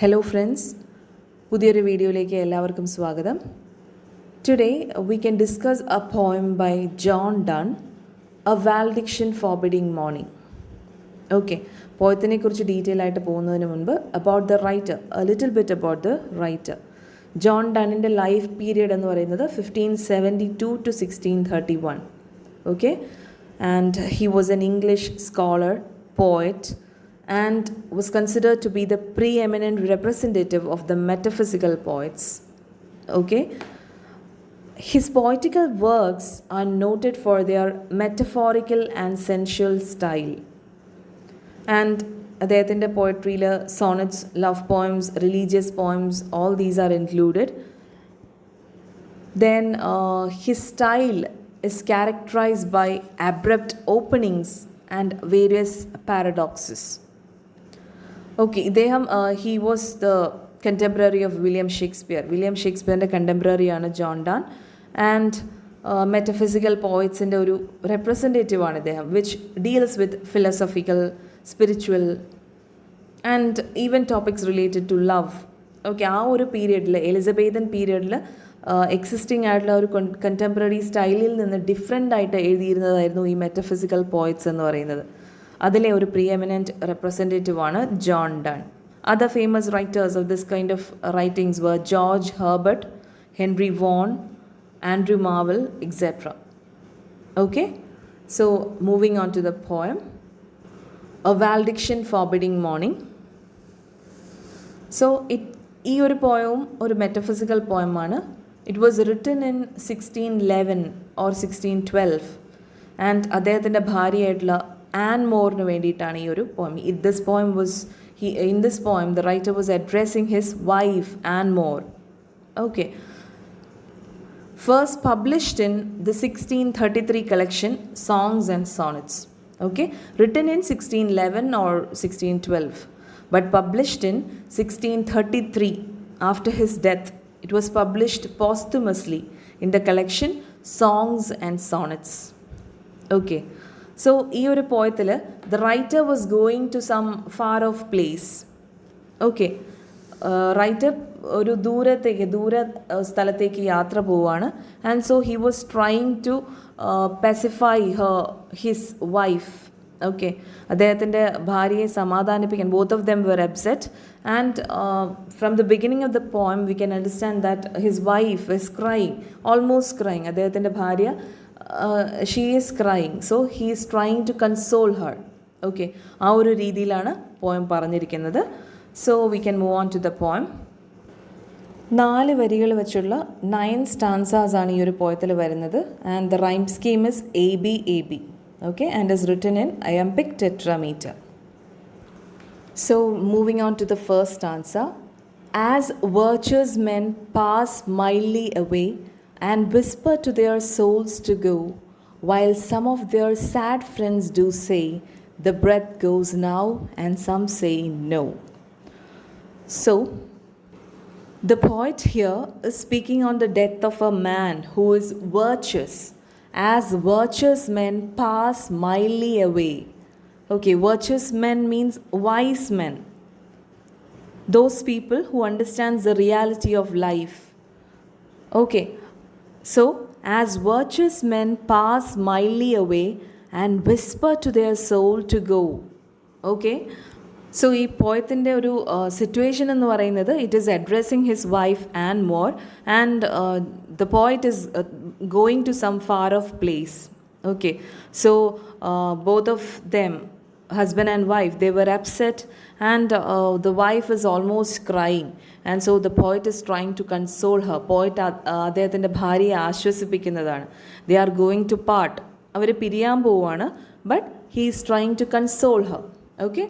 Hello friends, പുതിയൊരു വീഡിയോയിലേക്ക് എല്ലാവർക്കും സ്വാഗതം. Today we can discuss a poem by John Donne, A Valediction Forbidding Mourning. Okay, പോയത്തിനെ കുറിച്ച് detail ആയിട്ട് പോകുന്നതിന് മുൻപ് about the writer, a little bit about the writer. John ഡണ്ണിൻ്റെ ലൈഫ് പീരിയഡ് എന്ന് പറയുന്നത് 1572 to 1631. Okay, and he was an English scholar, poet, and was considered to be the preeminent representative of the metaphysical poets. Okay, his poetical works are noted for their metaphorical and sensual style. And അദ്ദേഹത്തിൻ്റെ പോയട്രിയിൽ sonnets, love poems, religious poems, all these are included. Then his style is characterized by abrupt openings and various paradoxes. Okay, he was the contemporary of William Shakespeare. William Shakespeareൻ്റെ contemporary ആണ് John Donne. And metaphysical പോയിറ്റ്സിൻ്റെ ഒരു representative ആണ് ഇദ്ദേഹം, which deals with philosophical, spiritual and even topics related to love. Okay, ആ ഒരു പീരിയഡിൽ, Elizabethan പീരിയഡിൽ existing ആയിട്ടുള്ള ഒരു കണ്ടംപററി സ്റ്റൈലിൽ നിന്ന് ഡിഫറെൻ്റ് ആയിട്ട് എഴുതിയിരുന്നതായിരുന്നു ഈ മെറ്റഫിസിക്കൽ പോയിറ്റ്സ് എന്ന് പറയുന്നത്. അതിലെ ഒരു പ്രിയമിനൻറ്റ് റെപ്രസെൻറ്റേറ്റീവ് ആണ് John done. Other famous writers of this kind of writings were George Herbert, Henry Vaughan, Andrew Marvell, etc. Okay, so moving on to the poem, A Valediction Forbidding Mourning. So ഈ ഒരു പോയവും ഒരു metaphysical പോയമാണ്. It was written in 1611 or 1612, and അദ്ദേഹത്തിൻ്റെ ഭാര്യയായിട്ടുള്ള Anne മോറിന് വേണ്ടിയിട്ടാണ് ഈ ഒരു poem. In this poem, the writer was addressing his wife, Anne More. Okay. First published in the 1633 collection, Songs and Sonnets. Okay. Written in 1611 or 1612, but published in 1633 after his death. It was published posthumously in the collection Songs and Sonnets. Okay. So ഈ ഒരു പോയത്തിൽ the writer was going to some far off place. Okay, writer ഒരു ദൂര സ്ഥലത്തേക്ക് യാത്ര പോവുകയാണ്. And so he was trying to pacify his wife. Okay, അദ്ദേഹത്തിൻ്റെ ഭാര്യയെ സമാധാനിപ്പിക്കാൻ. Both of them were upset, and from the beginning of the poem we can understand that his wife is crying, almost crying. അദ്ദേഹത്തിൻ്റെ ഭാര്യ she is crying, so he is trying to console her. Okay, ആ ഒരു രീതിയിലാണ് poem പറഞ്ഞിരിക്കുന്നത്. So we can move on to the poem. 4 വരികൾ വെച്ചുള്ള 9 stanzas ആണ് ഈ ഒരു പോയത്തിൽ വരുന്നത്. And the rhyme scheme is ABAB. Okay, and is written in iambic tetrameter. So moving on to the first stanza. As virtuous men pass mildly away and whisper to their souls to go, while some of their sad friends do say, the breath goes now, and some say no. So, the poet here is speaking on the death of a man who is virtuous. As virtuous men pass mildly away. Okay, virtuous men means wise men. Those people who understands the reality of life. Okay. So, as virtuous men pass mildly away and whisper to their soul to go. Okay. So, ഈ പോയത്തിൻ്റെ ഒരു situation എന്ന് പറയുന്നത്, it is addressing his wife Anne More, and the poet is going to some far off place. Okay. So, both of them, husband and wife, they were upset, and the wife is almost crying, and so the poet is trying to console her. Poet അദ്ദേഹത്തിൻ്റെ ഭാര്യയെ ആശ്വസിപ്പിക്കുന്നതാണ്. They are going to part, അവർ പിരിയാൻ പോവുകയാണ്, but he is trying to console her. Okay.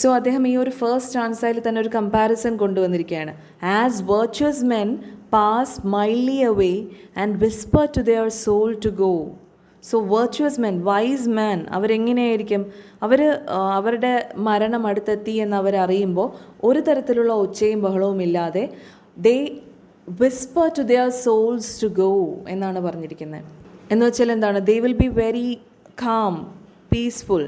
So അദ്ദേഹം ഈ ഒരു first സ്റ്റാൻസയിൽ തന്നെ ഒരു കമ്പാരിസൺ കൊണ്ടുവന്നിരിക്കുകയാണ്. As virtuous men pass mildly away and whisper to their soul to go. So virtuous men, wise man, അവരെങ്ങനെയായിരിക്കും? അവരുടെ മരണം അടുത്തെത്തി എന്ന് അവരറിയുമ്പോൾ ഒരു തരത്തിലുള്ള ഒച്ചയും ബഹളവും ഇല്ലാതെ they whisper to their souls to go എന്നാണ് പറഞ്ഞിരിക്കുന്നത്. എന്ന് വെച്ചാൽ എന്താണ്? They will be very calm, peaceful.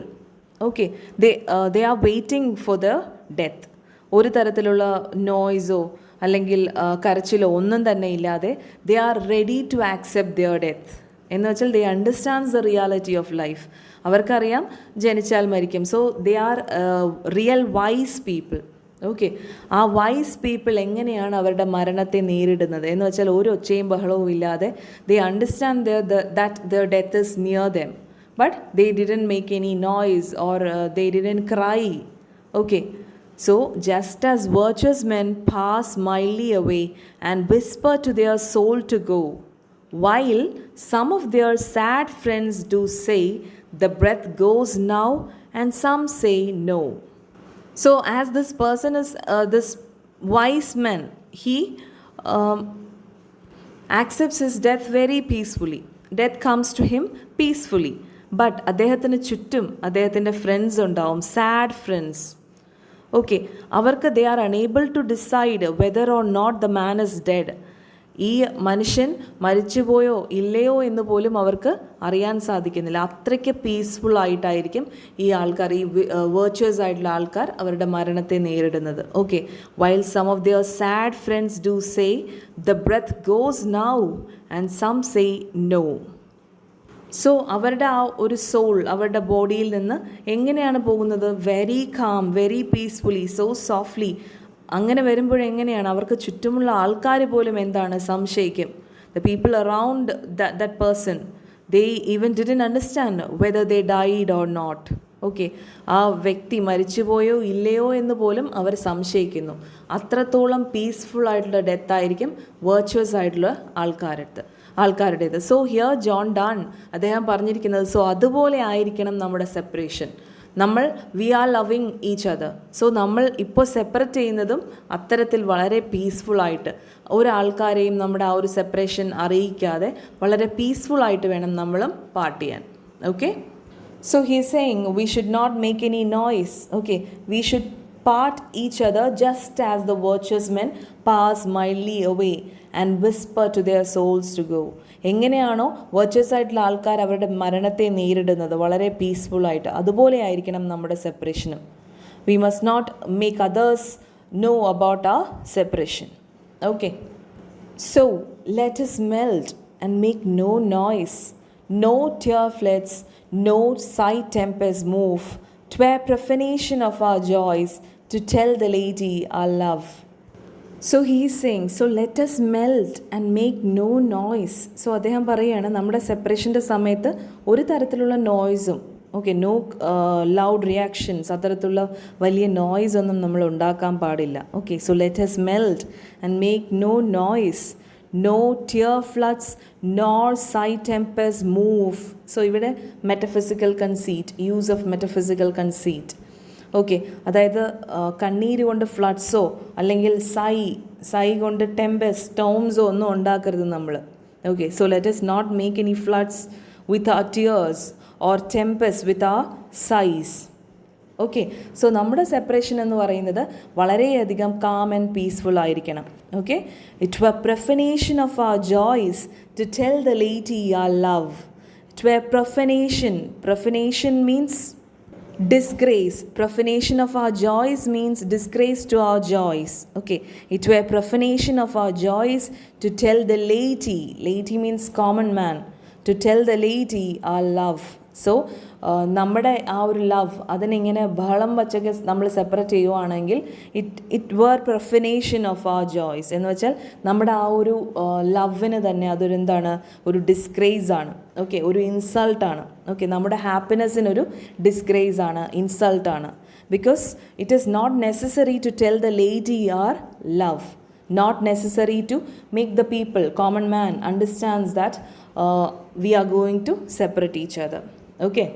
Okay, they are waiting for the death. ഒരു തരത്തിലുള്ള നോയ്സോ അല്ലെങ്കിൽ കരച്ചിലോ ഒന്നും തന്നെ ഇല്ലാതെ they are ready to accept their death. എന്ന് വെച്ചാൽ they understands the reality of life. അവർക്കറിയാം ജനിച്ചാൽ മരിക്കും. So they are real wise people. Okay, ആ വൈസ് പീപ്പിൾ എങ്ങനെയാണ് അവരുടെ മരണത്തെ നേരിടുന്നത് എന്ന് വെച്ചാൽ ഒരു ഒച്ചയും ബഹളവും ഇല്ലാതെ ദേ understand that there death is near them, but they didn't make any noise or they didn't cry. Okay, so just as virtuous men pass mildly away and whisper to their soul to go, while some of their sad friends do say, the breath goes now, and some say no. So as this person is this wise man, he accepts his death very peacefully. Death comes to him peacefully. But അദ്ദേഹത്തിന് ചുറ്റും അദ്ദേഹത്തിൻ്റെ friends ഉണ്ടാവും, sad friends. Okay, അവർക്ക് they are unable to decide whether or not the man is dead. ഈ മനുഷ്യൻ മരിച്ചുപോയോ ഇല്ലയോ എന്ന് പോലും അവർക്ക് അറിയാൻ സാധിക്കുന്നില്ല. അത്രയ്ക്ക് പീസ്ഫുൾ ആയിട്ടായിരിക്കും ഈ ആൾക്കാർ, ഈ വെർച്വസ് ആയിട്ടുള്ള ആൾക്കാർ അവരുടെ മരണത്തെ നേരിടുന്നത്. Okay, while some of their sad friends do say the breath goes now and some say no. So അവരുടെ ആ ഒരു സോൾ അവരുടെ ബോഡിയിൽ നിന്ന് എങ്ങനെയാണ് പോകുന്നത്? Very calm, very peacefully, so softly. അങ്ങനെ വരുമ്പോഴെങ്ങനെയാണ് അവർക്ക് ചുറ്റുമുള്ള ആൾക്കാർ പോലും എന്താണ് സംശയിക്കും. The people around that person, they even didn't understand whether they died or not. Okay, ആ വ്യക്തി മരിച്ചുപോയോ ഇല്ലയോ എന്ന് പോലും അവർ സംശയിക്കുന്നു. അത്രത്തോളം പീസ്ഫുൾ ആയിട്ടുള്ള ഡെത്ത് ആയിരിക്കും വെർച്വസ് ആയിട്ടുള്ള ആൾക്കാരുടേത്. സോ ഹിയർ ജോൺ ഡൺ അദ്ദേഹം പറഞ്ഞിരിക്കുന്നത്, സോ അതുപോലെ ആയിരിക്കണം നമ്മുടെ സെപ്പറേഷൻ. നമ്മൾ we are loving each other. So നമ്മൾ ഇപ്പോൾ സെപ്പറേറ്റ് ചെയ്യുന്നതും അത്തരത്തിൽ വളരെ പീസ്ഫുൾ ആയിട്ട്, ഒരാൾക്കാരെയും നമ്മുടെ ആ ഒരു സെപ്പറേഷൻ അറിയിക്കാതെ വളരെ പീസ്ഫുൾ ആയിട്ട് വേണം നമ്മളും പാർട്ട് ചെയ്യാൻ. Okay, so he is saying we should not make any noise. Okay, we should part each other just as the virtuous men pass mildly away and whisper to their souls to go. എങ്ങനെയാണോ virtuous ആയിട്ടുള്ള ആൾക്കാർ അവരുടെ മരണത്തെ നേരിടുന്നത് വളരെ peaceful ആയിട്ട്, അതുപോലെ ആയിരിക്കണം നമ്മുടെ സെപ്പറേഷനും. We must not make others know about our separation. Okay, so let us melt and make no noise, no tear floods, no sigh tempest move, 'twere profanation of our joys to tell the lady our love. So he is saying, so let us melt and make no noise. So അദ്ദേഹം പറയുകയാണ്, നമ്മുടെ സെപ്പറേഷൻ്റെ സമയത്ത് ഒരു തരത്തിലുള്ള നോയ്സും, okay, no loud reactions, അത്തരത്തിലുള്ള വലിയ noise ഒന്നും നമ്മൾ ഉണ്ടാക്കാൻ പാടില്ല. Okay, so let us melt and make no noise, no tear floods nor sigh tempest move. So ഇവിടെ metaphysical conceit, use of metaphysical conceit. Okay, അതായത് കണ്ണീര് കൊണ്ട് ഫ്ലഡ്സോ അല്ലെങ്കിൽ സൈ കൊണ്ട് ടെമ്പസ്, സ്റ്റോംസോ ഒന്നും ഉണ്ടാക്കരുത് നമ്മൾ. Okay, so let us not make any floods with our tears or tempest with our sighs. Okay, so നമ്മുടെ സെപ്പറേഷൻ എന്ന് പറയുന്നത് വളരെയധികം കാം ആൻഡ് പീസ്ഫുൾ ആയിരിക്കണം. Okay, it were profanation of our joys to tell the lady our love. It were profanation means disgrace. Profanation of our joys means disgrace to our joys. Okay, it were profanation of our joys to tell the lady means common man, to tell the lady our love. So നമ്മുടെ ആ ഒരു love അതിനിങ്ങനെ ബഹളം വച്ചൊക്കെ നമ്മൾ separate ചെയ്യുവാണെങ്കിൽ it were profanation of our joys എന്ന് വെച്ചാൽ നമ്മുടെ ആ ഒരു ലവിന് തന്നെ അതൊരു എന്താണ്, ഒരു ഡിസ്ഗ്രേസ് ആണ്. ഓക്കെ, ഒരു ഇൻസൾട്ടാണ്. ഓക്കെ, നമ്മുടെ ഹാപ്പിനെസ്സിനൊരു ഡിസ്ഗ്രേസ് ആണ്, ഇൻസൾട്ടാണ്. Because it is not necessary to tell the lady our love, not necessary to make the people, common man, understands that we are going to separate each other. Okay,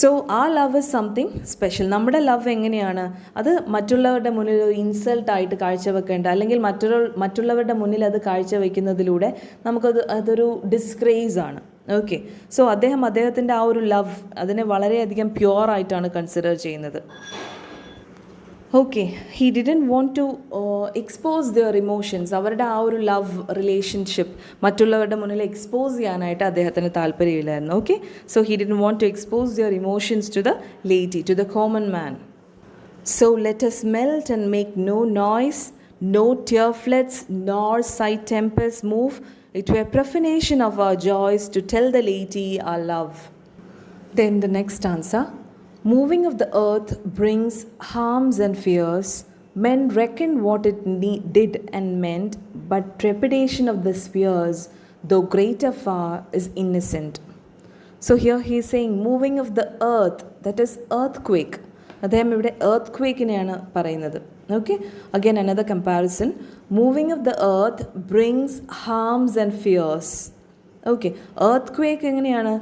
so our love is something special. നമ്മുടെ love എങ്ങനെയാണ്, അത് മറ്റുള്ളവരുടെ മുന്നിൽ ഒരു ഇൻസൾട്ടായിട്ട് കാഴ്ചവെക്കേണ്ട, അല്ലെങ്കിൽ മറ്റുള്ളവരുടെ മുന്നിൽ അത് കാഴ്ചവെക്കുന്നതിലൂടെ അതൊരു ഡിസ്ഗ്രേസ് ആണ്. ഓക്കെ, സോ അദ്ദേഹത്തിൻ്റെ ആ ഒരു ലവ് അതിനെ വളരെയധികം പ്യുവറായിട്ടാണ് കൺസിഡർ ചെയ്യുന്നത്. Okay, he didn't want to expose their emotions. അവരുടെ ആ ഒരു ലവ് റിലേഷൻഷിപ്പ് മറ്റുള്ളവരുടെ മുന്നിൽ എക്സ്പോസ് ചെയ്യാനായിട്ട് അദ്ദേഹത്തിന് താല്പര്യമില്ലായിരുന്നു. Okay, so he didn't want to expose their emotions to the lady, to the common man. So let us melt and make no noise, no tear floods nor sight tempests move. It were profanation of our joys to tell the laity our love. Then the next stanza. Moving of the earth brings harms and fears. Men reckon what it did and meant, but trepidation of the spheres, though greater far, is innocent. So here he is saying moving of the earth, that is earthquake. അദ്ദേഹം ഇവിടെ earth quakeനെയാണ് പറയുന്നത്. Okay, again another comparison. Moving of the earth brings harms and fears. Okay, earthquake എങ്ങനെയാണ്?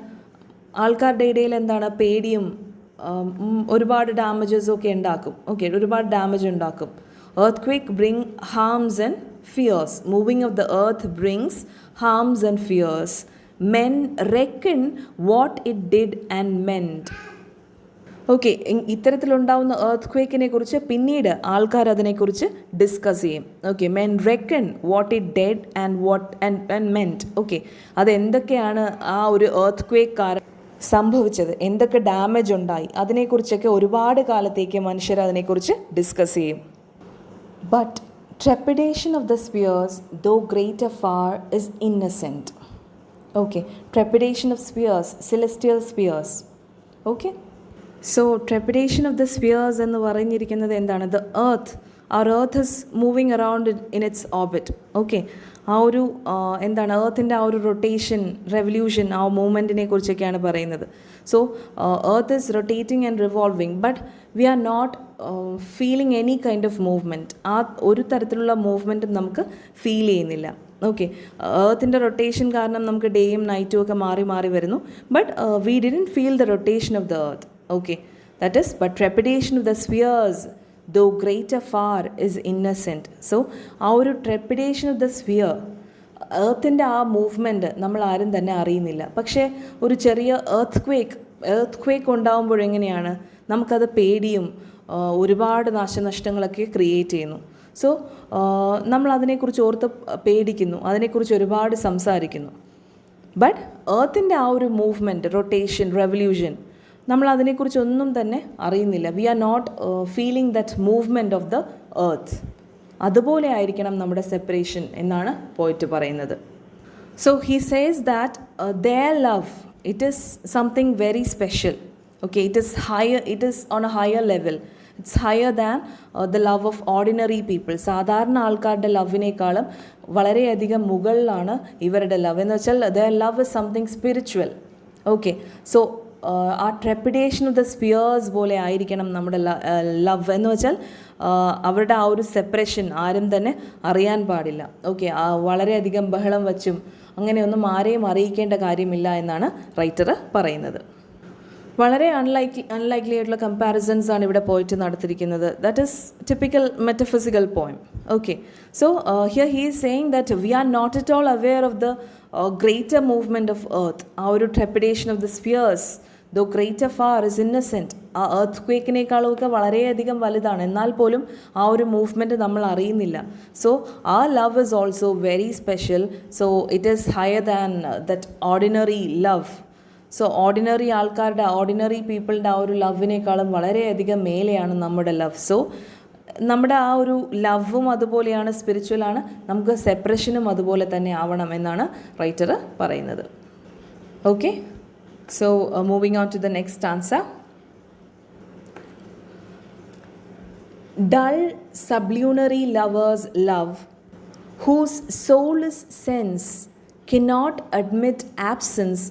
ആൾക്കാരുടെ ഇടയിൽ എന്താണ്? പേടിയും ഒരുപാട് ഡാമേജസും ഒക്കെ ഉണ്ടാക്കും. ഓക്കെ, ഒരുപാട് ഡാമേജ് ഉണ്ടാക്കും. Earthquake bring harms and fears. Moving of the earth brings harms and fears. Men reckon what it did and meant. Okay, ഇത്തരത്തിലുണ്ടാവുന്ന എർത്ത് ക്വേക്കിനെ കുറിച്ച് പിന്നീട് ആൾക്കാർ അതിനെക്കുറിച്ച് ഡിസ്കസ് ചെയ്യും. Okay, men reckon what it did and meant. Okay, അതെന്തൊക്കെയാണ് ആ ഒരു എർത്ത് ക്വേക്ക് കാരണം സംഭവിച്ചത്, എന്തൊക്കെ ഡാമേജ് ഉണ്ടായി, അതിനെക്കുറിച്ചൊക്കെ ഒരുപാട് കാലത്തേക്ക് മനുഷ്യർ അതിനെക്കുറിച്ച് ഡിസ്കസ് ചെയ്യും. But trepidation of the spheres though greater far is innocent. Okay, trepidation of spheres, celestial spheres. Okay, so trepidation of the spheres എന്ന് പറഞ്ഞിരിക്കുന്നത് എന്താണ്? The earth, our earth is moving around in its orbit. Okay, ആ ഒരു എന്താണ് എർത്തിൻ്റെ ആ ഒരു rotation, revolution, ആ മൂവ്മെൻറ്റിനെ കുറിച്ചൊക്കെയാണ് പറയുന്നത്. So earth is rotating and revolving, but we are not feeling any kind of movement. ആ ഒരു തരത്തിലുള്ള മൂവ്മെൻറ്റും നമുക്ക് ഫീൽ ചെയ്യുന്നില്ല. ഓക്കെ, എർത്തിൻ്റെ റൊട്ടേഷൻ കാരണം നമുക്ക് ഡേയും നൈറ്റും ഒക്കെ മാറി മാറി വരുന്നു. But we didn't feel the rotation of the earth. Okay, that is but trepidation of the spheres though greater far is innocent. So ആ ഒരു ട്രെപ്പിഡേഷൻ ഓഫ് ദ സ്ഫിയർ, എർത്തിൻ്റെ ആ മൂവ്മെൻറ്റ് നമ്മൾ ആരും തന്നെ അറിയുന്നില്ല. പക്ഷേ ഒരു ചെറിയ എർത്ത് ക്വേക്ക് ഉണ്ടാകുമ്പോഴെങ്ങനെയാണ് നമുക്കത് പേടിയും ഒരുപാട് നാശനഷ്ടങ്ങളൊക്കെ ക്രിയേറ്റ് ചെയ്യുന്നു. സോ നമ്മൾ അതിനെക്കുറിച്ച് ഓർത്ത് പേടിക്കുന്നു, അതിനെക്കുറിച്ച് ഒരുപാട് സംസാരിക്കുന്നു. ബട്ട് എർത്തിൻ്റെ ആ ഒരു മൂവ്മെൻറ്റ്, റൊട്ടേഷൻ, റെവല്യൂഷൻ, നമ്മൾ അതിനെക്കുറിച്ചൊന്നും തന്നെ അറിയുന്നില്ല. We are not feeling that movement of the earth. അതുപോലെ ആയിരിക്കണം നമ്മുടെ സെപ്പറേഷൻ എന്നാണ് പോയിറ്റ് പറയുന്നത്. So he says that their love, it is something very special. Okay, it is higher, it is on a higher level. It's higher than the love of ordinary people. സാധാരണ ആൾക്കാരുടെ ലവിനേക്കാളും വളരെയധികം മുകളിലാണ് ഇവരുടെ love. എന്ന് വെച്ചാൽ their love is something spiritual. Okay, so ആ ട്രെപ്പിഡേഷൻ of the spheres പോലെ ആയിരിക്കണം നമ്മുടെ ലവ്. എന്ന് വെച്ചാൽ അവരുടെ ആ ഒരു സെപ്പറേഷൻ ആരും തന്നെ അറിയാൻ പാടില്ല. ഓക്കെ, വളരെയധികം ബഹളം വച്ചും അങ്ങനെയൊന്നും ആരെയും അറിയിക്കേണ്ട കാര്യമില്ല എന്നാണ് റൈറ്റർ പറയുന്നത്. വളരെ അൺലൈക്ലി ആയിട്ടുള്ള കമ്പാരിസൺസ് ആണ് ഇവിടെ പോയിട്ട് നടത്തിയിരിക്കുന്നത്. That is typical metaphysical poem. Okay, so here he is saying that we are not at all aware of the greater movement of earth. ആ ഒരു trepidation of the spheres though greater far is innocent. ആ എർത്ത് ക്വേക്കിനേക്കാളൊക്കെ വളരെയധികം വലുതാണ്, എന്നാൽ പോലും ആ ഒരു മൂവ്മെൻറ്റ് നമ്മൾ അറിയുന്നില്ല. സോ ആ love is also very special. So it is higher than that ordinary love. So ordinary ആൾക്കാരുടെ, ഓർഡിനറി പീപ്പിളിൻ്റെ ആ ഒരു ലവിനേക്കാളും വളരെയധികം മേലെയാണ് നമ്മുടെ ലവ്. സോ നമ്മുടെ ആ ഒരു ലവും അതുപോലെയാണ്, സ്പിരിച്വലാണ്. നമുക്ക് സെപ്പറേഷനും അതുപോലെ തന്നെ ആവണം എന്നാണ് റൈറ്റർ പറയുന്നത്. Okay, so moving on to the next stanza. Dull sublimary lovers love, whose soulless sense cannot admit absence,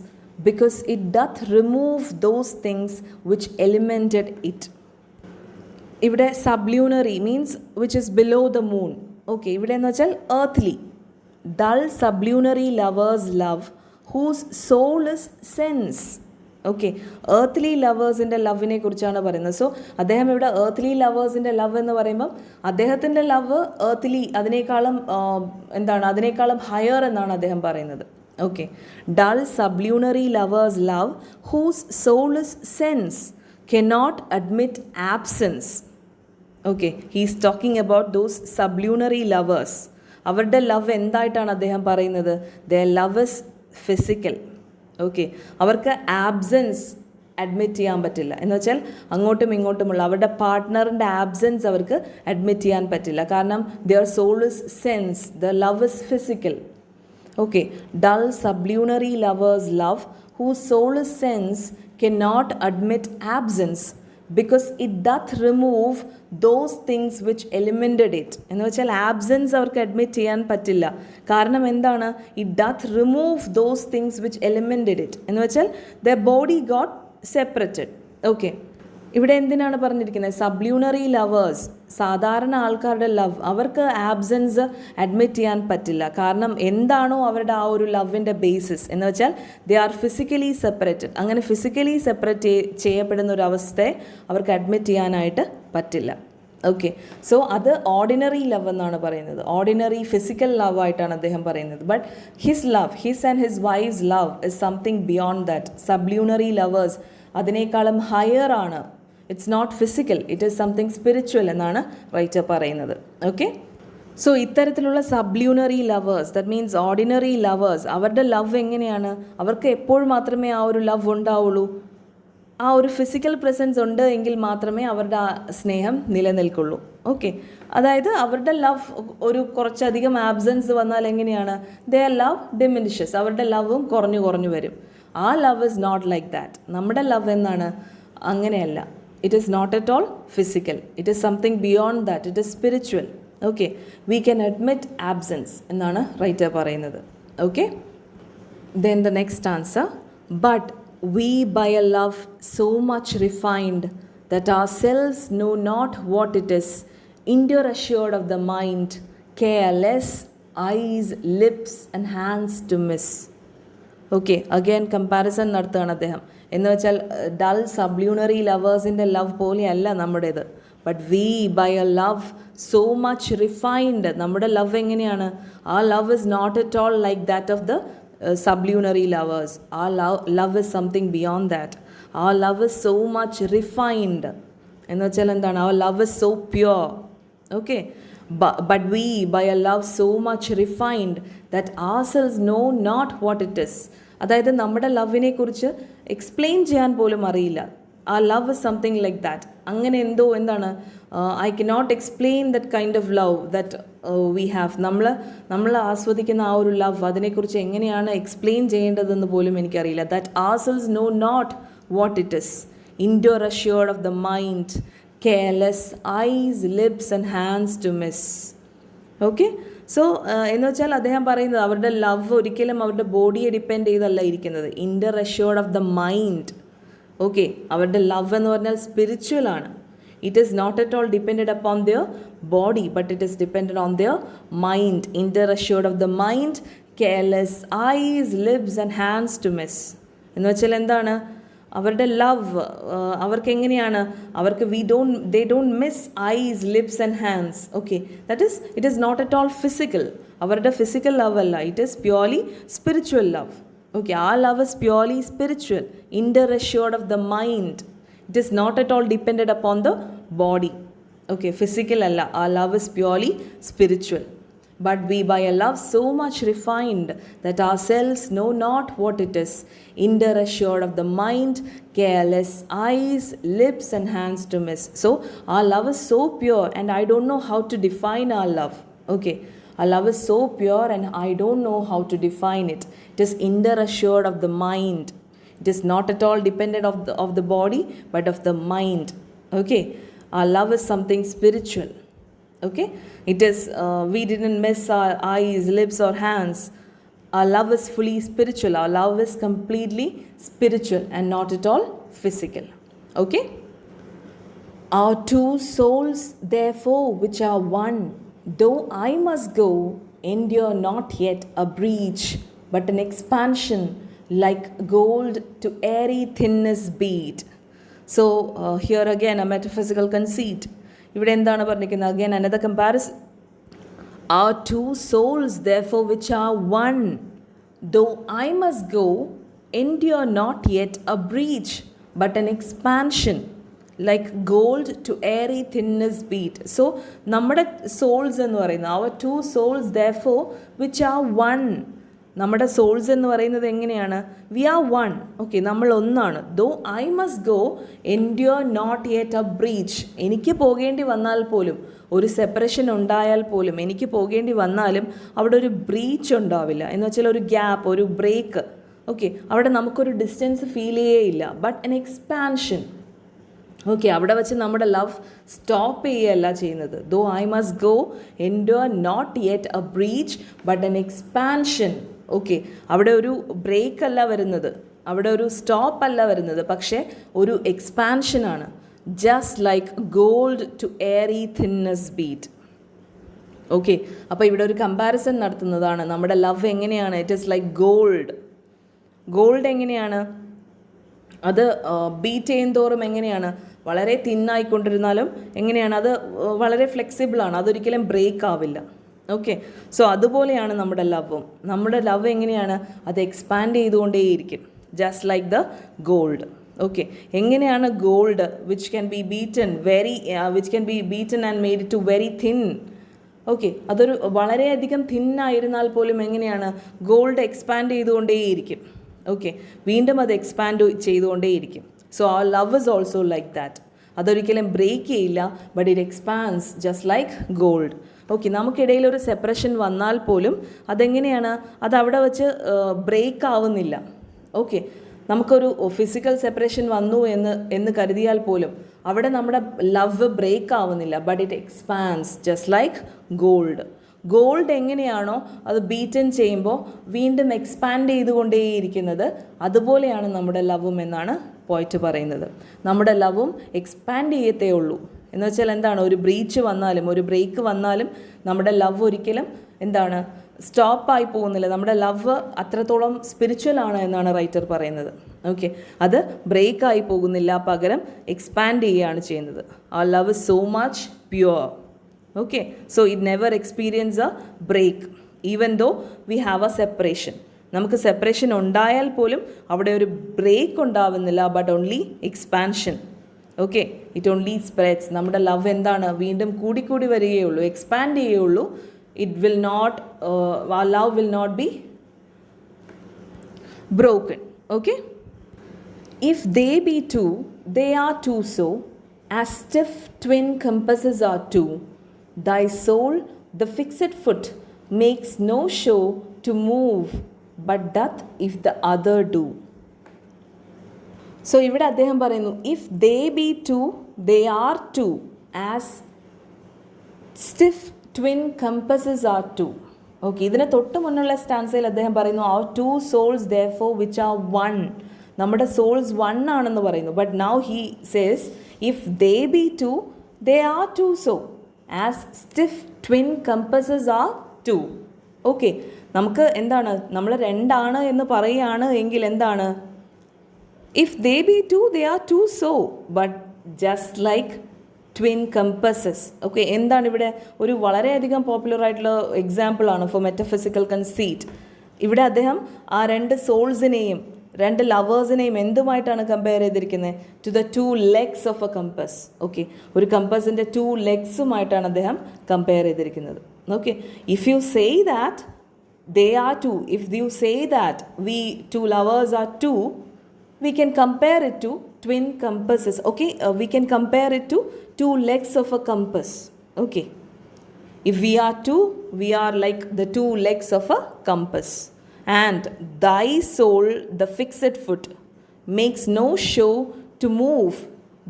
because it doth remove those things which elemented it. ഇവിടെ sublunary means which is below the moon. Okay, ഇവിടെ എന്ന് വെച്ചാൽ earthly. Dull sublimary lovers love, whose soul is sense. Okay, earthly ലവേഴ്സിൻ്റെ ലവിനെ കുറിച്ചാണ് പറയുന്നത്. So അദ്ദേഹം ഇവിടെ earthly ലവേഴ്സിൻ്റെ love എന്ന് പറയുമ്പം അദ്ദേഹത്തിൻ്റെ ലവ് earthly അതിനേക്കാളും അതിനേക്കാളും ഹയർ എന്നാണ് അദ്ദേഹം പറയുന്നത്. Okay, dull sublunary lovers love, whose soul is sense cannot admit absence. Okay, he is talking about those sublunary lovers. അവരുടെ ലവ് എന്തായിട്ടാണ് അദ്ദേഹം പറയുന്നത്? Their love is physical. Okay, അവർക്ക് ആബ്സെൻസ് അഡ്മിറ്റ് ചെയ്യാൻ പറ്റില്ല. എന്ന് വെച്ചാൽ അങ്ങോട്ടും ഇങ്ങോട്ടുമുള്ള അവരുടെ പാർട്ട്ണറിൻ്റെ ആബ്സെൻസ് അവർക്ക് അഡ്മിറ്റ് ചെയ്യാൻ പറ്റില്ല. കാരണം their soul is sense, the love is physical. Okay, dull sublunary lovers love whose soul is sense cannot admit absence because it doth remove those things which eliminated it. എന്ന് വെച്ചാൽ absence അവർക്ക് admit ചെയ്യാൻ പറ്റില്ല. കാരണം എന്താണ്? It ഡത്ത് remove those things which eliminated it. എന്ന് വെച്ചാൽ the body got separated. Okay, ഇവിടെ എന്തിനാണ് പറഞ്ഞിരിക്കുന്നത്? സബ്ലൂണറി ലവേഴ്സ്, സാധാരണ ആൾക്കാരുടെ ലവ്, അവർക്ക് ആബ്സെൻസ് അഡ്മിറ്റ് ചെയ്യാൻ പറ്റില്ല. കാരണം എന്താണോ അവരുടെ ആ ഒരു ലവിൻ്റെ ബേസിസ് എന്ന് വെച്ചാൽ ദേ ആർ ഫിസിക്കലി സെപ്പറേറ്റഡ്. അങ്ങനെ ഫിസിക്കലി സെപ്പറേറ്റ് ചെയ്യപ്പെടുന്ന ഒരു അവസ്ഥയെ അവർക്ക് അഡ്മിറ്റ് ചെയ്യാനായിട്ട് പറ്റില്ല. ഓക്കെ, സോ അത് ഓർഡിനറി ലവ് എന്നാണ് പറയുന്നത്. ഓർഡിനറി ഫിസിക്കൽ ലവ് ആയിട്ടാണ് അദ്ദേഹം പറയുന്നത്. But his love, his and his wife's love is something beyond that. Sublunary lovers അതിനേക്കാളും ഹയർ ആണ്. It's not physical, it is something spiritual എന്നാണ് റൈറ്റർ പറയുന്നത്. ഓക്കെ, സോ ഇത്തരത്തിലുള്ള sublunary lovers, that means ordinary lovers, അവരുടെ love എങ്ങനെയാണ്? അവർക്ക് എപ്പോൾ മാത്രമേ ആ ഒരു ലവ് ഉണ്ടാവുള്ളൂ? ആ ഒരു ഫിസിക്കൽ പ്രസൻസ് ഉണ്ട് എങ്കിൽ മാത്രമേ അവരുടെ ആ സ്നേഹം നിലനിൽക്കുള്ളൂ. ഓക്കെ, അതായത് അവരുടെ ലവ് ഒരു കുറച്ചധികം ആബ്സെൻസ് വന്നാൽ എങ്ങനെയാണ്? ദെയർ ലവ് ഡിമിനിഷസ്, അവരുടെ ലവും കുറഞ്ഞു കുറഞ്ഞു വരും. ആ love is not like that. നമ്മുടെ ലവ് എന്നാണ്? അങ്ങനെയല്ല. It is not at all physical, it is something beyond that, it is spiritual. Okay, we can admit absence എന്നാണ് റൈറ്റർ പറയുന്നത്. Okay, then the next answer, but we by a love so much refined that ourselves know not what it is, endure assured of the mind, careless, eyes, lips and hands to miss. Okay, again comparison നടത്തുകയാണ് അദ്ദേഹം. എന്ന് വെച്ചാൽ dull സബ്ലൂണറി ലവേഴ്സിൻ്റെ love പോലെയല്ല നമ്മുടേത്. But we by a love so much refined, നമ്മുടെ love എങ്ങനെയാണ്? ആ love is not at all like that of the sublunary lovers. Our love is something beyond that. Our love is so much refined. എന്ന് വെച്ചാൽ എന്താണ്? Our love is so pure. Okay, but we by a love so much refined that ourselves know not what it is. അതായത് നമ്മുടെ ലവിനെ കുറിച്ച് explain ചെയ്യാൻ പോലും അറിയില്ല. ആ love is something like that. അങ്ങനെ എന്തോ എന്താണ്? I cannot explain that kind of love that we have. നമ്മൾ ആസ്വദിക്കുന്ന ആ ഒരു ലവ്, അതിനെക്കുറിച്ച് എങ്ങനെയാണ് എക്സ്പ്ലെയിൻ ചെയ്യേണ്ടതെന്ന് പോലും എനിക്കറിയില്ല. That ourselves know not what it is, endure assured of the mind, careless, eyes, lips and hands to miss. Okay, so എന്ന് വെച്ചാൽ അദ്ദേഹം പറയുന്നത് അവരുടെ ലവ് ഒരിക്കലും അവരുടെ ബോഡിയെ ഡിപ്പെൻഡ് ചെയ്തല്ല ഇരിക്കുന്നത്. endure assured of the mind. Okay, അവരുടെ ലവ് എന്ന് പറഞ്ഞാൽ സ്പിരിച്വൽ ആണ്. It is not at all dependent upon their body, but it is dependent on their mind. Endure assured of the mind, careless, eyes, lips and hands to miss. എന്ന് വെച്ചാൽ എന്താണ്? അവരുടെ love അവർക്ക് എങ്ങനെയാണ്? അവർക്ക് they don't miss eyes, lips and hands. Okay, that is, it is not at all physical. അവരുടെ physical love അല്ല, it is purely spiritual love. Okay, our love is purely spiritual. Endure assured of the mind. It is not at all dependent upon the body. Okay, physical alla. Our love is purely spiritual. But we by a love so much refined that ourselves know not what it is, endure assured of the mind, careless, eyes, lips and hands to miss. So our love is so pure and I don't know how to define our love. Okay, our love is so pure and I don't know how to define it. It is endure assured of the mind. It is not at all dependent of the body, but of the mind. Okay, our love is something spiritual. Okay, it is, we didn't miss our eyes, lips or hands. Our love is fully spiritual. Our love is completely spiritual and not at all physical. Okay, our two souls therefore which are one, though I must go, endure not yet a breach, but an expansion like gold to airy thinness beat. So here again a metaphysical conceit. ഇവിടെ എന്താണ് പറഞ്ഞിരിക്കുന്നത്? Again another comparison. Our two souls therefore which are one, though I must go, endure not yet a breach, but an expansion like gold to airy thinness beat. So നമ്മുടെ souls എന്ന് പറയുന്നത്, our two souls therefore which are one, നമ്മുടെ souls എന്ന് പറയുന്നത് എങ്ങനെയാണ്? We are one. Okay, നമ്മൾ ഒന്നാണ്. Though I must go endure not yet a breach. എനിക്ക് പോകേണ്ടി വന്നാൽ പോലും, ഒരു സെപ്പറേഷൻ ഉണ്ടായാൽ പോലും, എനിക്ക് പോകേണ്ടി വന്നാലും അവിടെ ഒരു ബ്രീച്ച് ഉണ്ടാവില്ല. എന്ന് വെച്ചാൽ ഒരു ഗ്യാപ്പ്, ഒരു ബ്രേക്ക്. ഓക്കെ, അവിടെ നമുക്കൊരു ഡിസ്റ്റൻസ് ഫീൽ ചെയ്യേയില്ല. But an expansion. ഓക്കെ, അവിടെ വെച്ച് നമ്മുടെ ലവ് സ്റ്റോപ്പ് ചെയ്യുകയല്ല ചെയ്യുന്നത്. Though I must go endure not yet a breach but an expansion. Okay, അവിടെ ഒരു ബ്രേക്ക് അല്ല വരുന്നത്, അവിടെ ഒരു സ്റ്റോപ്പ് അല്ല വരുന്നത്, പക്ഷേ ഒരു എക്സ്പാൻഷനാണ്. Just like gold to airy thinness beat. Okay, അപ്പോൾ ഇവിടെ ഒരു കമ്പാരിസൺ നടത്തുന്നതാണ്. നമ്മുടെ ലവ് എങ്ങനെയാണ്? It is like gold. Gold എങ്ങനെയാണ്? അത് ബീറ്റ് ചെയ്യുന്തോറും എങ്ങനെയാണ്? വളരെ തിന്നായിക്കൊണ്ടിരുന്നാലും എങ്ങനെയാണ്? അത് വളരെ ഫ്ലെക്സിബിളാണ്, അതൊരിക്കലും ബ്രേക്ക് ആവില്ല. ഓക്കെ, സോ അതുപോലെയാണ് നമ്മുടെ ലവും. നമ്മുടെ ലവ് എങ്ങനെയാണ്? അത് എക്സ്പാൻഡ് ചെയ്തുകൊണ്ടേയിരിക്കും. Just like the gold. Okay, എങ്ങനെയാണ് gold which can be beaten and made to very thin. Okay, അതൊരു വളരെയധികം തിന്നായിരുന്നാൽ പോലും എങ്ങനെയാണ്? Gold expand ചെയ്തുകൊണ്ടേയിരിക്കും. ഓക്കെ, വീണ്ടും അത് എക്സ്പാൻഡ് ചെയ്തുകൊണ്ടേയിരിക്കും. So our love is also like that. അതൊരിക്കലും ബ്രേക്ക് ചെയ്യില്ല, but it expands just like gold. Okay, നമുക്കിടയിൽ ഒരു സെപ്പറേഷൻ വന്നാൽ പോലും അതെങ്ങനെയാണ്? അത് അവിടെ വെച്ച് ബ്രേക്ക് ആവുന്നില്ല. ഓക്കെ, നമുക്കൊരു ഫിസിക്കൽ സെപ്പറേഷൻ വന്നു എന്ന് കരുതിയാൽ പോലും അവിടെ നമ്മുടെ ലവ് ബ്രേക്ക് ആവുന്നില്ല, but it expands just like gold. Gold എങ്ങനെയാണോ അത് ബീറ്റൻ ചെയ്യുമ്പോൾ വീണ്ടും എക്സ്പാൻഡ് ചെയ്തുകൊണ്ടേയിരിക്കുന്നത്, അതുപോലെയാണ് നമ്മുടെ ലവും എന്നാണ് പോയിറ്റ് പറയുന്നത്. നമ്മുടെ ലവും എക്സ്പാൻഡ് ചെയ്യത്തേ ഉള്ളൂ. എന്ന് വെച്ചാൽ എന്താണ്? ഒരു ബ്രീച്ച് വന്നാലും, ഒരു ബ്രേക്ക് വന്നാലും നമ്മുടെ ലവ് ഒരിക്കലും എന്താണ്? സ്റ്റോപ്പായി പോകുന്നില്ല. നമ്മുടെ ലവ് അത്രത്തോളം സ്പിരിച്വൽ ആണ് എന്നാണ് റൈറ്റർ പറയുന്നത്. ഓക്കെ, അത് ബ്രേക്കായി പോകുന്നില്ല, പകരം എക്സ്പാൻഡ് ചെയ്യുകയാണ് ചെയ്യുന്നത്. ആ love is so much pure. Okay, so it never experience a break even though we have a separation. നമുക്ക് സെപ്പറേഷൻ ഉണ്ടായാൽ പോലും അവിടെ ഒരു ബ്രേക്ക് ഉണ്ടാവുന്നില്ല, but only expansion. Okay, it only spreads. നമ്മുടെ ലവ് എന്താണ്? വീണ്ടും കൂടിക്കൂടി വരികയുള്ളൂ, എക്സ്പാൻഡ് ചെയ്യുകയുള്ളൂ. It will not, love will not be broken. Okay, if they be two, they are two so, as stiff twin compasses are two. Thy soul, the fixed foot, makes no show to move, but doth if the other do. So ഇവിടെ അദ്ദേഹം പറയുന്നു, if they be two, they are two, as stiff twin compasses are two. Okay, ഇതിന് തൊട്ട് മുന്നുള്ള സ്റ്റാൻസയിൽ അദ്ദേഹം പറയുന്നു, our two souls therefore which are one. നമ്മുടെ souls one ആണെന്ന് പറയുന്നു. But now he says, if they be two, they are two so, as stiff twin compasses are two. Okay, നമുക്ക് എന്താണ്? നമ്മൾ രണ്ടാണ് എന്ന് പറയുകയാണ് എങ്കിൽ എന്താണ്? If they be two, they are two so, but just like twin compasses. Okay, എന്താണ് ഇവിടെ? ഒരു വളരെയധികം പോപ്പുലർ ആയിട്ടുള്ള എക്സാമ്പിളാണ് ഫോർ മെറ്റഫിസിക്കൽ കൺസീറ്റ്. ഇവിടെ അദ്ദേഹം ആ രണ്ട് സോൾസിനെയും രണ്ട് ലവേഴ്സിനെയും എന്തുമായിട്ടാണ് കമ്പയർ ചെയ്തിരിക്കുന്നത്? To the two legs of a compass. Okay, ഒരു കമ്പസിൻ്റെ ടു ലെഗ്സുമായിട്ടാണ് അദ്ദേഹം കമ്പയർ ചെയ്തിരിക്കുന്നത്. Okay, if you say that they are two, if you say that we two lovers are two, we can compare it to twin compasses. Okay, we can compare it to two legs of a compass. Okay, if we are two, we are like the two legs of a compass. And thy soul, the fixed foot, makes no show to move,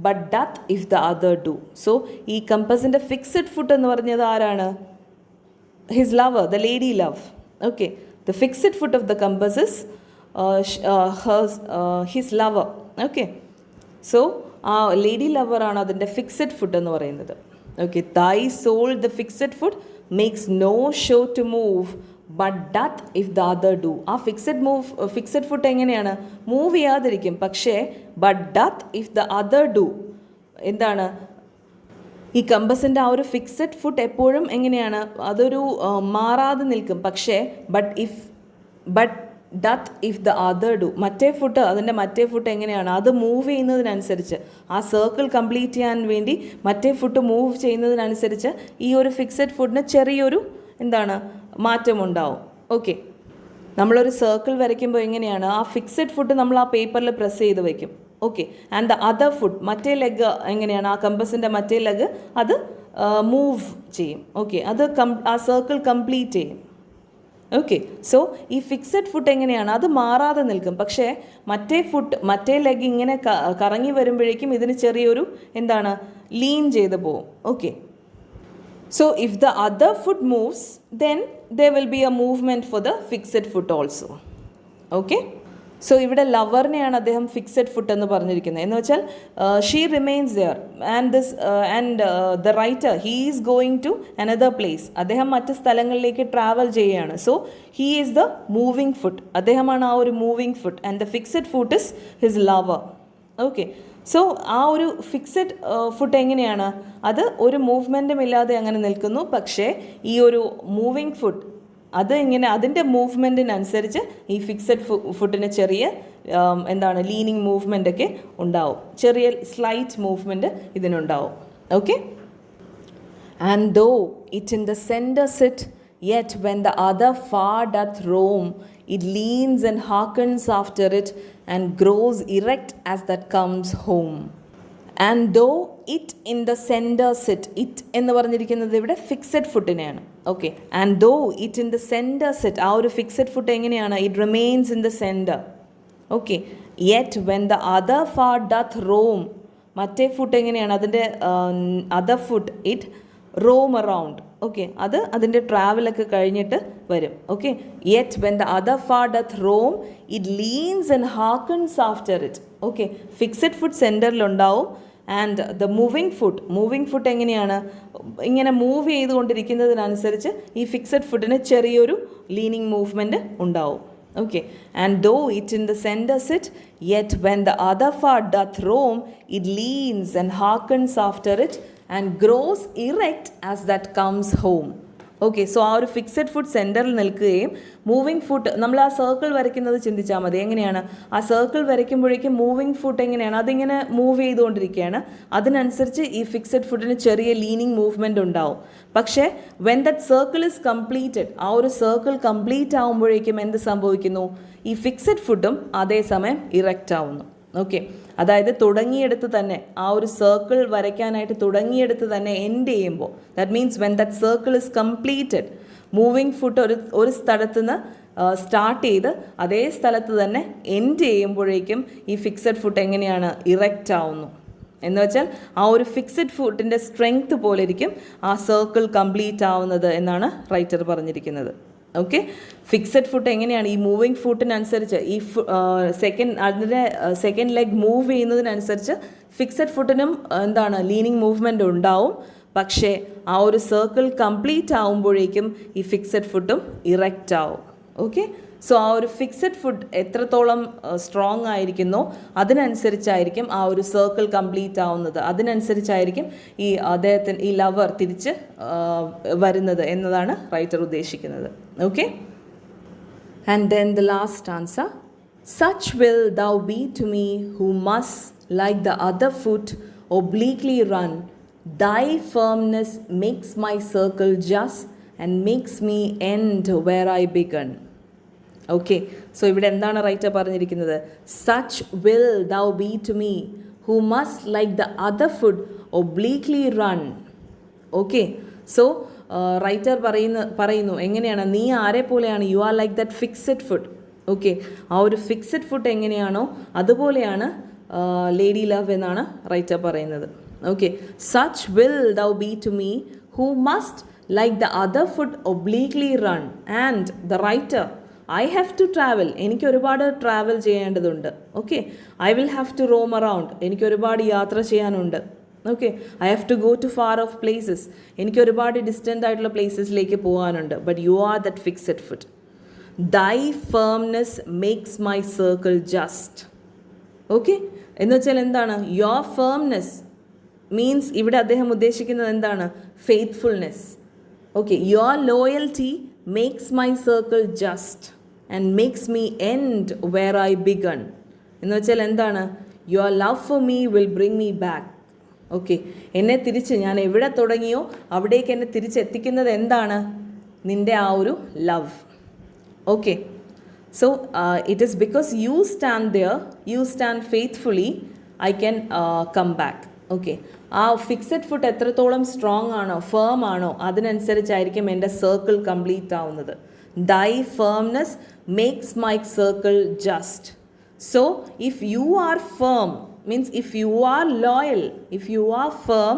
but doth if the other do. So ഈ കമ്പസിൻ്റെ fixed foot എന്ന് പറഞ്ഞത് ആരാണ്? His lover, the lady love. Okay, the fixed foot of the compass is his lover. Okay, so ആ lady ലവറാണ് അതിൻ്റെ fixed foot എന്ന് പറയുന്നത്. Okay, thy soul the fixed foot makes no show to move, but doth if the other do. ആ fixed foot എങ്ങനെയാണ്? Move ചെയ്യാതിരിക്കും, പക്ഷേ but doth if the other do. എന്താണ്? ഈ കമ്പസിൻ്റെ ആ ഒരു ഫിക്സഡ് ഫുട്ട് എപ്പോഴും എങ്ങനെയാണ്? അതൊരു മാറാതെ നിൽക്കും, പക്ഷേ but doth if the other do. അതിൻ്റെ മറ്റേ ഫുട്ട് എങ്ങനെയാണ്? അത് മൂവ് ചെയ്യുന്നതിനനുസരിച്ച്, ആ സർക്കിൾ കംപ്ലീറ്റ് ചെയ്യാൻ വേണ്ടി മറ്റേ ഫുട്ട് മൂവ് ചെയ്യുന്നതിനനുസരിച്ച് ഈ ഒരു ഫിക്സഡ് ഫുഡിന് ചെറിയൊരു എന്താണ് മാറ്റമുണ്ടാവും. ഓക്കെ, നമ്മളൊരു സർക്കിൾ വരയ്ക്കുമ്പോൾ എങ്ങനെയാണ് ആ ഫിക്സഡ് ഫുട്ട് നമ്മൾ ആ പേപ്പറിൽ പ്രസ് ചെയ്ത് വയ്ക്കും. Okay, and the other foot, മറ്റേ ലെഗ് എങ്ങനെയാണ്, ആ കമ്പസിൻ്റെ മറ്റേ ലെഗ് അത് മൂവ് ചെയ്യും. ഓക്കെ, അത് ആ സർക്കിൾ കംപ്ലീറ്റ് ചെയ്യും. ഓക്കെ, സോ ഈ ഫിക്സഡ് ഫുട്ട് എങ്ങനെയാണ്, അത് മാറാതെ നിൽക്കും. പക്ഷേ മറ്റേ ലെഗ് ഇങ്ങനെ കറങ്ങി വരുമ്പോഴേക്കും ഇതിന് ചെറിയൊരു എന്താണ് ലീൻ ചെയ്ത് പോവും. Okay, so if the other foot moves, then there will be a movement for the fixed foot also. Okay, so ഇവിടെ ലവറിനെയാണ് അദ്ദേഹം ഫിക്സഡ് ഫുട്ട് എന്ന് പറഞ്ഞിരിക്കുന്നത്. എന്ന് വെച്ചാൽ she remains there and the writer he is going to another place. അദ്ദേഹം മറ്റ് സ്ഥലങ്ങളിലേക്ക് travel ചെയ്യുകയാണ്. So he is the moving foot, അദ്ദേഹമാണ് ആ ഒരു moving foot, and the fixed foot is his lover. Okay, so ആ ഒരു ഫിക്സഡ് ഫുട്ട് എങ്ങനെയാണ്, അത് ഒരു മൂവ്മെൻറ്റും ഇല്ലാതെ അങ്ങനെ നിൽക്കുന്നു. പക്ഷേ ഈ ഒരു മൂവിങ് ഫുട്ട് അത് ഇങ്ങനെ അതിൻ്റെ മൂവ്മെൻറ്റിനനുസരിച്ച് ഈ ഫിക്സഡ് ഫുട്ടിന് ചെറിയ എന്താണ് ലീനിങ് മൂവ്മെൻ്റ് ഒക്കെ ഉണ്ടാവും, ചെറിയ സ്ലൈറ്റ് മൂവ്മെൻറ്റ് ഇതിനുണ്ടാവും. Okay, and though it in the centre sit, yet when the other far doth roam, it leans and hearkens after it and grows erect as that comes home. And though it in the center sit, it എന്ന് പറഞ്ഞിരിക്കുന്നത് ഇവിടെ fixed ഫുട്ടിനെയാണ്. Okay, and though it in the centre sit, ആ ഒരു fixed foot എങ്ങനെയാണ്, it remains in the centre. Okay, yet when the other far doth roam, മറ്റേ foot എങ്ങനെയാണ്, അതിൻ്റെ other foot it roam around. Okay, അത് അതിൻ്റെ ട്രാവലൊക്കെ കഴിഞ്ഞിട്ട് വരും. Okay, yet when the other far doth roam it leans and hearkens after it. Okay, fixed foot സെൻറ്ററിലുണ്ടാവും, and the moving foot എങ്ങനെയാണ്, ഇങ്ങനെ മൂവ് ചെയ്തുകൊണ്ടിരിക്കുന്നതിനനുസരിച്ച് ഈ ഫിക്സഡ് ഫുട്ടിന് ചെറിയൊരു ലീനിങ് മൂവ്മെൻറ്റ് ഉണ്ടാവും. Okay, and though it in the centre sit, yet when the other far doth roam it leans and hearkens after it and grows erect as that comes home. Okay, so ആ ഒരു fixed foot സെൻറ്ററിൽ നിൽക്കുകയും moving foot, നമ്മൾ ആ circle വരയ്ക്കുന്നത് ചിന്തിച്ചാൽ മതി. എങ്ങനെയാണ് ആ സർക്കിൾ വരയ്ക്കുമ്പോഴേക്കും മൂവിങ് ഫുട്ട് എങ്ങനെയാണ്, അതിങ്ങനെ മൂവ് ചെയ്തുകൊണ്ടിരിക്കുകയാണ്. അതിനനുസരിച്ച് ഈ ഫിക്സഡ് ഫുട്ടിന് ചെറിയ ലീനിങ് മൂവ്മെൻ്റ് ഉണ്ടാവും. പക്ഷേ when that circle is completed, ആ ഒരു സർക്കിൾ കംപ്ലീറ്റ് ആകുമ്പോഴേക്കും എന്ത് സംഭവിക്കുന്നു, ഈ ഫിക്സഡ് ഫുട്ടും അതേസമയം ഇറക്റ്റ് ആവുന്നു. ഓക്കെ, അതായത് തുടങ്ങിയെടുത്ത് തന്നെ ആ ഒരു സർക്കിൾ വരയ്ക്കാനായിട്ട് തുടങ്ങിയെടുത്ത് തന്നെ എൻഡ് ചെയ്യുമ്പോൾ, that means when that circle is completed, moving foot ഒരു സ്ഥലത്ത് നിന്ന് സ്റ്റാർട്ട് ചെയ്ത് അതേ സ്ഥലത്ത് തന്നെ എൻഡ് ചെയ്യുമ്പോഴേക്കും ഈ ഫിക്സഡ് ഫുട്ട് എങ്ങനെയാണ്, ഇറക്റ്റ് ആവുന്നു. എന്ന് വെച്ചാൽ ആ ഒരു ഫിക്സഡ് ഫുട്ടിൻ്റെ സ്ട്രെങ്ത് പോലെ ഇരിക്കും ആ സർക്കിൾ കംപ്ലീറ്റ് ആവുന്നത് എന്നാണ് റൈറ്റർ പറഞ്ഞിരിക്കുന്നത്. ഓക്കെ, ഫിക്സഡ് ഫുട്ട് എങ്ങനെയാണ്, ഈ മൂവിങ് ഫുട്ടിനനുസരിച്ച് ഈ സെക്കൻഡ് ലെഗ് മൂവ് ചെയ്യുന്നതിനനുസരിച്ച് ഫിക്സഡ് ഫുട്ടിനും എന്താണ് ലീനിങ് മൂവ്മെൻ്റ് ഉണ്ടാവും. പക്ഷേ ആ ഒരു സർക്കിൾ കംപ്ലീറ്റ് ആവുമ്പോഴേക്കും ഈ ഫിക്സഡ് ഫുട്ടും ഇറക്റ്റ് ആവും. ഓക്കെ, സോ ആ ഒരു ഫിക്സഡ് ഫുട്ട് എത്രത്തോളം സ്ട്രോങ് ആയിരിക്കുന്നോ അതിനനുസരിച്ചായിരിക്കും ആ ഒരു സർക്കിൾ കംപ്ലീറ്റ് ആവുന്നത്, അതിനനുസരിച്ചായിരിക്കും ഈ ലവർ തിരിച്ച് വരുന്നത് എന്നതാണ് റൈറ്റർ ഉദ്ദേശിക്കുന്നത്. Okay, and then the last answer, such will thou be to me who must like the other foot obliquely run, thy firmness makes my circle just and makes me end where I begun. Okay, so ഇവിടെ എന്താണ് writer പറഞ്ഞിരിക്കുന്നത്, such will thou be to me who must like the other foot obliquely run. Okay, so writer പറയുന്നു എങ്ങനെയാണ്, നീ ആരെ പോലെയാണ്, you are like that fixed foot. Okay, ആ ഒരു ഫിക്സഡ് ഫുഡ് എങ്ങനെയാണോ അതുപോലെയാണ് ലേഡി ലവ് എന്നാണ് റൈറ്റർ പറയുന്നത്. Okay, such will thou be to me who must like the other foot obliquely run, and the writer, I have to travel, എനിക്ക് ഒരുപാട് travel ചെയ്യേണ്ടതുണ്ട്. Okay, I will have to roam around, എനിക്ക് ഒരുപാട് യാത്ര ചെയ്യാനുണ്ട്. Okay, I have to go to far off places, എനിക്ക് ഒരുപാട് distant ആയിട്ടുള്ള പ്ലേസസിലേക്ക് പോകാനുണ്ട്. But you are that fixed foot. Thy firmness makes my circle just. Okay, എന്ന് വെച്ചാൽ എന്താണ്, യുവർ ഫേംനെസ് മീൻസ് ഇവിടെ അദ്ദേഹം ഉദ്ദേശിക്കുന്നത് എന്താണ്, faithfulness. Okay, your loyalty makes my circle just and makes me end where I begun. എന്ന് വെച്ചാൽ എന്താണ്, your love for me will bring me back. Okay, എന്നെ തിരിച്ച് ഞാൻ എവിടെ തുടങ്ങിയോ അവിടേക്ക് എന്നെ തിരിച്ചെത്തിക്കുന്നത് എന്താണ്, നിൻ്റെ ആ ഒരു love. Okay, So it is because you stand there, you stand faithfully, I can come back. Okay, ആ ഫിക്സഡ് ഫുട്ട് എത്രത്തോളം സ്ട്രോങ് ആണോ, ഫേം ആണോ, അതിനനുസരിച്ചായിരിക്കും എൻ്റെ സർക്കിൾ കംപ്ലീറ്റ് ആവുന്നത്. ദൈ firmness makes my circle just. So if you are firm means if you are loyal, if you are firm,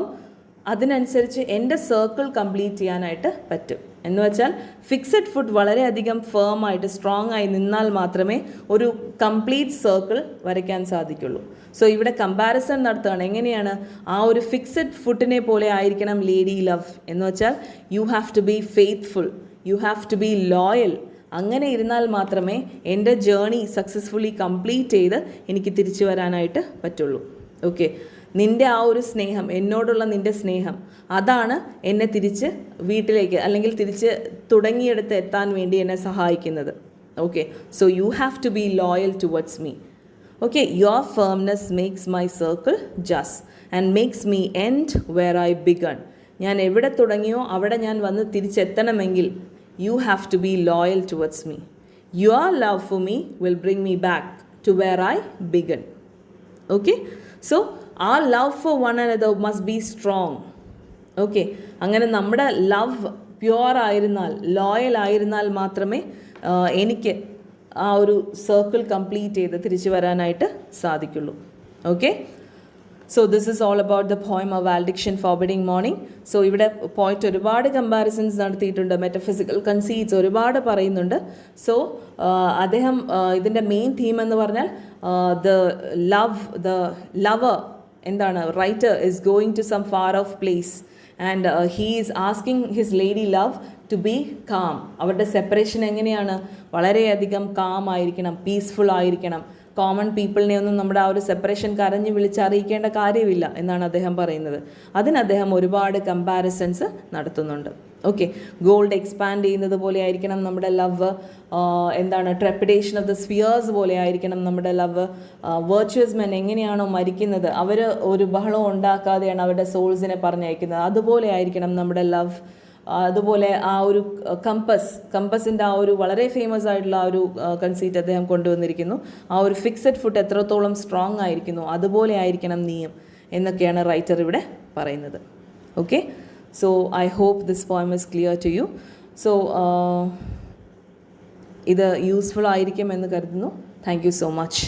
അതിനനുസരിച്ച് എൻ്റെ circle complete ചെയ്യാനായിട്ട് പറ്റും. എന്ന് വെച്ചാൽ ഫിക്സഡ് ഫുഡ് വളരെയധികം ഫേം ആയിട്ട് സ്ട്രോങ് ആയി നിന്നാൽ മാത്രമേ ഒരു കംപ്ലീറ്റ് സർക്കിൾ വരയ്ക്കാൻ സാധിക്കുള്ളൂ. സോ ഇവിടെ കമ്പാരിസൺ നടത്തുകയാണ്. എങ്ങനെയാണ്? ആ ഒരു ഫിക്സഡ് ഫുഡിനെ പോലെ ആയിരിക്കണം ലേഡി ലവ് എന്ന് വെച്ചാൽ you have to be faithful, you have to be loyal. അങ്ങനെ ഇരുന്നാൽ മാത്രമേ എൻ്റെ ജേർണി സക്സസ്ഫുള്ളി കംപ്ലീറ്റ് ചെയ്ത് എനിക്ക് തിരിച്ചു വരാനായിട്ട് പറ്റുള്ളൂ. ഓക്കെ, നിൻ്റെ ആ ഒരു സ്നേഹം, എന്നോടുള്ള നിൻ്റെ സ്നേഹം, അതാണ് എന്നെ തിരിച്ച് വീട്ടിലേക്ക് അല്ലെങ്കിൽ തിരിച്ച് തുടങ്ങിയെടുത്ത് എത്താൻ വേണ്ടി എന്നെ സഹായിക്കുന്നത്. Okay, so you have to be loyal towards me. Okay, your firmness makes my circle just and makes me end where I begin. ഞാൻ എവിടെ തുടങ്ങിയോ അവിടെ ഞാൻ വന്ന് തിരിച്ചെത്തണമെങ്കിൽ you have to be loyal towards me. Your love for me will bring me back to where I began. Okay, so our love for one another must be strong. Okay, അങ്ങനെ നമ്മുടെ love pure ആയിരുന്നാൽ, ലോയൽ ആയിരുന്നാൽ മാത്രമേ എനിക്ക് ആ ഒരു circle complete ചെയ്ത് തിരിച്ചു വരാനായിട്ട് സാധിക്കുള്ളൂ. Okay, so this is all about the poem of valediction forbidding mourning. So ഇവിടെ പോയിട്ട് ഒരുപാട് കമ്പാരിസൺസ് നടത്തിയിട്ടുണ്ട്, മെറ്റഫിസിക്കൽ കൺസീറ്റ്സ് ഒരുപാട് പറയുന്നുണ്ട്. സോ അദ്ദേഹം ഇതിൻ്റെ മെയിൻ തീം എന്ന് പറഞ്ഞാൽ ദ ലവർ എന്താണ്, writer is going to some far off place and he is asking his lady love to be calm. അവരുടെ സെപ്പറേഷൻ എങ്ങനെയാണ്? വളരെയധികം കാം ആയിരിക്കണം, പീസ്ഫുൾ ആയിരിക്കണം. കോമൺ പീപ്പിളിനെ ഒന്നും നമ്മുടെ ആ ഒരു സെപ്പറേഷൻ കരഞ്ഞ് വിളിച്ചറിയിക്കേണ്ട കാര്യമില്ല എന്നാണ് അദ്ദേഹം പറയുന്നത്. അതിന് അദ്ദേഹം ഒരുപാട് കമ്പാരിസൺസ് നടത്തുന്നുണ്ട്. ഓക്കെ, ഗോൾഡ് എക്സ്പാൻഡ് ചെയ്യുന്നത് പോലെ ആയിരിക്കണം നമ്മുടെ ലവ്, എന്താണ് ട്രെപ്പിഡേഷൻ ഓഫ് ദ സ്ഫിയേഴ്സ് പോലെ ആയിരിക്കണം നമ്മുടെ ലവ്. വെർച്വസ് മെൻ എങ്ങനെയാണോ മരിക്കുന്നത്, അവർ ഒരു ബഹളം ഉണ്ടാക്കാതെയാണ് അവരുടെ സോൾസിനെ പറഞ്ഞയക്കുന്നത്, അതുപോലെ ആയിരിക്കണം നമ്മുടെ ലവ്. അതുപോലെ ആ ഒരു കമ്പസിൻ്റെ ആ ഒരു വളരെ ഫേമസ് ആയിട്ടുള്ള ആ ഒരു കൺസീറ്റ് അദ്ദേഹം കൊണ്ടുവന്നിരിക്കുന്നു. ആ ഒരു ഫിക്സഡ് ഫുഡ് എത്രത്തോളം സ്ട്രോങ് ആയിരിക്കുന്നു അതുപോലെ ആയിരിക്കണം നീയും എന്നൊക്കെയാണ് റൈറ്റർ ഇവിടെ പറയുന്നത്. Okay, so I hope this poem is clear to you. So ഇത് യൂസ്ഫുൾ ആയിരിക്കും എന്ന് കരുതുന്നു. Thank you so much.